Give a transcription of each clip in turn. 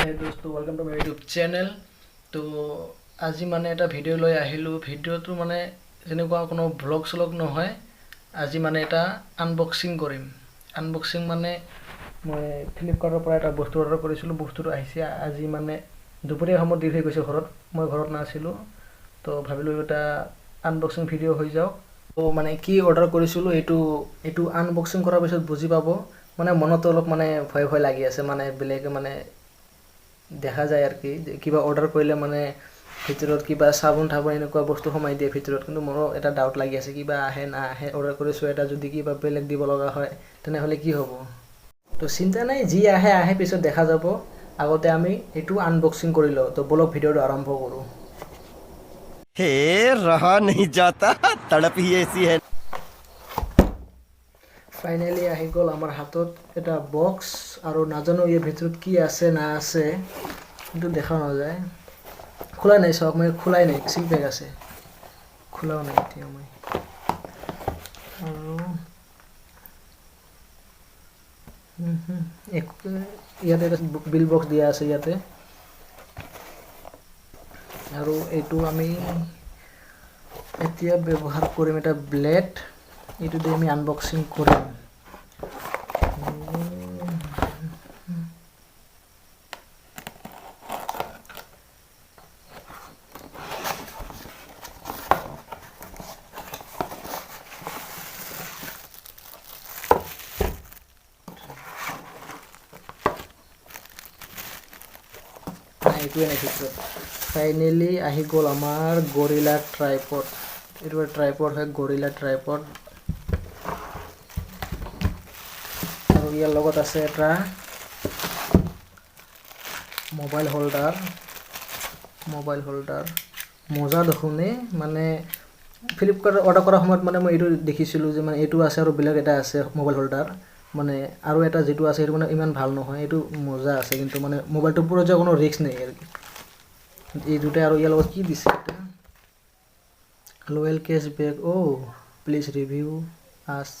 Hey दोस्तों, welcome to my YouTube channel. तो আজি মানে এটা ভিডিঅ' লৈ আহিলোঁ। ভিডিঅ'টো মানে যেনেকুৱা কোনো ব্লগ চলগ নহয়, আজি মানে এটা আনবক্সিং কৰিম। আনবক্সিং মানে মই ফ্লিপকাৰ্টৰ পৰা এটা বস্তু অৰ্ডাৰ কৰিছিলোঁ। বস্তুটো আহিছে আজি মানে দুপৰীয়া সময়ত দি থৈ গৈছে ঘৰত। মই ঘৰত নাছিলোঁ, তো ভাবিলোঁ এটা আনবক্সিং ভিডিঅ' হৈ যাওক। তো মানে কি অৰ্ডাৰ কৰিছিলোঁ এইটো আনবক্সিং কৰাৰ পিছত বুজি পাব। মানে মনতো অলপ মানে ভয় ভয় লাগি আছে, মানে বেলেগে মানে দেখা যায় আর কি কিবা অর্ডার করলে মানে ভিতৰত কিবা চাবোন ঠাবোন এনেকুৱা বস্তু সোমাই দিয়ে ভিতৰত, কিন্তু মোৰো এটা ডাউট লাগি আছে কিবা আহে না আহে। অৰ্ডাৰ কৰিছোঁ এটা যদি কিবা বেলেগ দিব লগা হয় তেনেহ'লে কি হ'ব। তো চিন্তা নাই, যি আহে আহে, পিছত দেখা যাব। আগতে আমি এইটো আনবক্সিং কৰি লওঁ। তো বলক ভিডিঅ'টো আৰম্ভ কৰোঁ। हे रहा नहीं जाता, तड़प ही ऐसी है। ফাইনেলি আহি গ'ল আমাৰ হাতত এটা বক্স, আৰু নাজানো ইয়াৰ ভিতৰত কি আছে না আছে, কিন্তু দেখা নাযায়। খোলা নাই, চাওক মই খোলাই নাই, চিল পেক আছে, খোলাও নাই এতিয়া মই। আৰু ইয়াতে এটা বিল বক্স দিয়া আছে ইয়াতে। আৰু এইটো আমি এতিয়া ব্যৱহাৰ কৰিম এটা ব্লেড। এইটো দি আমি আনবক্সিং কৰিম। এইটোৱে নাই ভিতৰত। ফাইনেলি আহি গ'ল আমাৰ গৰিলা ট্ৰাইপড। এইটো ট্ৰাইপড হয়, গৰিলা ট্ৰাইপড। আৰু ইয়াৰ লগত আছে এটা মোবাইল হোল্ডাৰ। মজা দেখোনে। মানে ফ্লিপকাৰ্টত অৰ্ডাৰ কৰাৰ সময়ত মানে মই এইটো দেখিছিলোঁ যে মানে এইটো আছে আৰু বেলেগ এটা আছে মোবাইল হোল্ডাৰ। মানে আৰু এটা যিটো আছে সেইটো মানে ইমান ভাল নহয়, এইটো মজা আছে কিন্তু মানে মোবাইলটো পুরো যে কোনো রিস্ক নেই আর কি। এই দুটা। আৰু ইয়াৰ লগত কি দিছে এটা লয়েল কেশবেক। প্লিজ ৰিভিউ আস।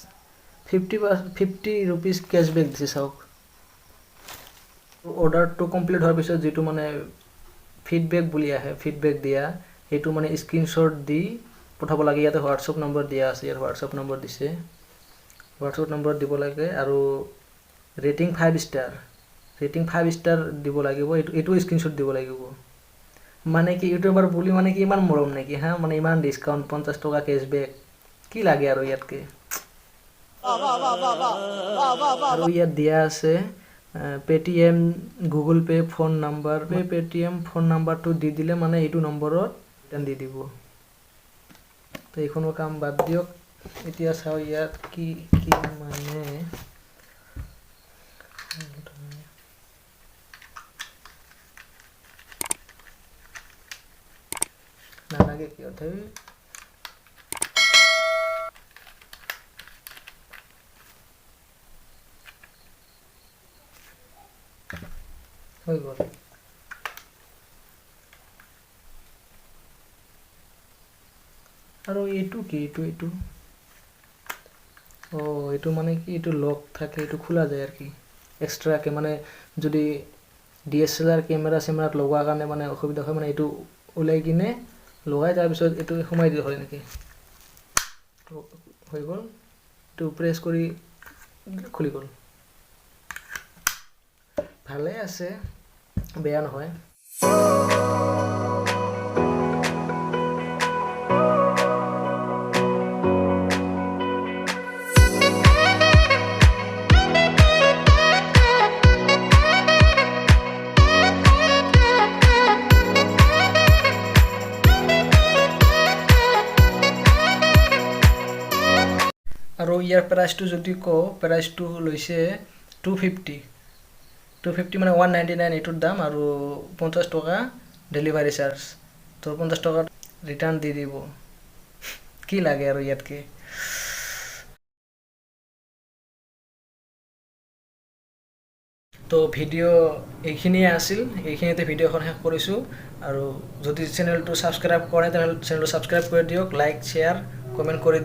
50 रुपीज কেশবেক দিছে চাওক। অৰ্ডাৰটো কমপ্লিট হোৱাৰ পিছত যিটো মানে ফিডবেক বুলি আহে, ফিডবেক দিয়া, সেইটো মানে স্ক্ৰীনশ্বট দি পঠাব লাগে। ইয়াতে হোৱাটছআপ নম্বৰ দিয়া আছে, ইয়াৰ হোৱাটছআপ নম্বৰ দিছে, হোৱাটছআপ নম্বৰ দিব লাগে। আৰু ৰেটিং 5 ষ্টাৰ, দিব লাগিব। এইটো স্ক্ৰীনশ্বট দিব লাগিব। মানে কি ইউটিউবাৰ বুলি মানে কি ইমান মৰম নেকি হা, মানে ইমান ডিছকাউণ্ট, 50 টকা কেশবেক, কি লাগে আৰু ইয়াতকে। আৰু ইয়াত দিয়া আছে Paytm, Google pay, phone number. Paytm phone নাম্বাৰটো দি দিলে মানে এইটো নম্বৰত ৰিটাৰ্ণ দি দিব। তো এইখনৰ কাম বাদ দিয়ক, এতিয়া চাওঁ ইয়াত কি কি মানে নালাগে কিয় থৈ। হৈ গ'ল। আৰু এইটো কি, এইটো এইটো মানে কি, এইটো লক থাকে, এইটো খোলা যায় আর কি এক্সট্ৰাকে। মানে যদি DSLR কেমেৰা চেমেৰাত লগোৱাৰ কাৰণে মানে অসুবিধা হয়, মানে এইটো ওলাই কিনে লগাই তাৰপিছত এইটো সোমাই দিয়া হয় নেকি। হৈ গ'ল। এইটো প্ৰেছ কৰি খুলি গ'ল। ভালে আছে, বেয়া নহয়। আৰু ইয়াৰ প্ৰাইচটো যদি কওঁ, প্ৰাইচটো লৈছে 250 মানে 199 এইটোৰ দাম, আৰু 50 টকা ডেলিভাৰী চাৰ্জ। তো 50 টকাত ৰিটাৰ্ণ দি দিব, কি লাগে আৰু ইয়াতকে। তো ভিডিঅ' এইখিনিয়ে আছিল, এইখিনিতে ভিডিঅ'খন শেষ কৰিছোঁ। আৰু যদি চেনেলটো ছাবস্ক্ৰাইব কৰে তেনেহ'লে চেনেলটো ছাবস্ক্ৰাইব কৰি দিয়ক, লাইক শ্বেয়াৰ কমেণ্ট কৰি দিয়ক।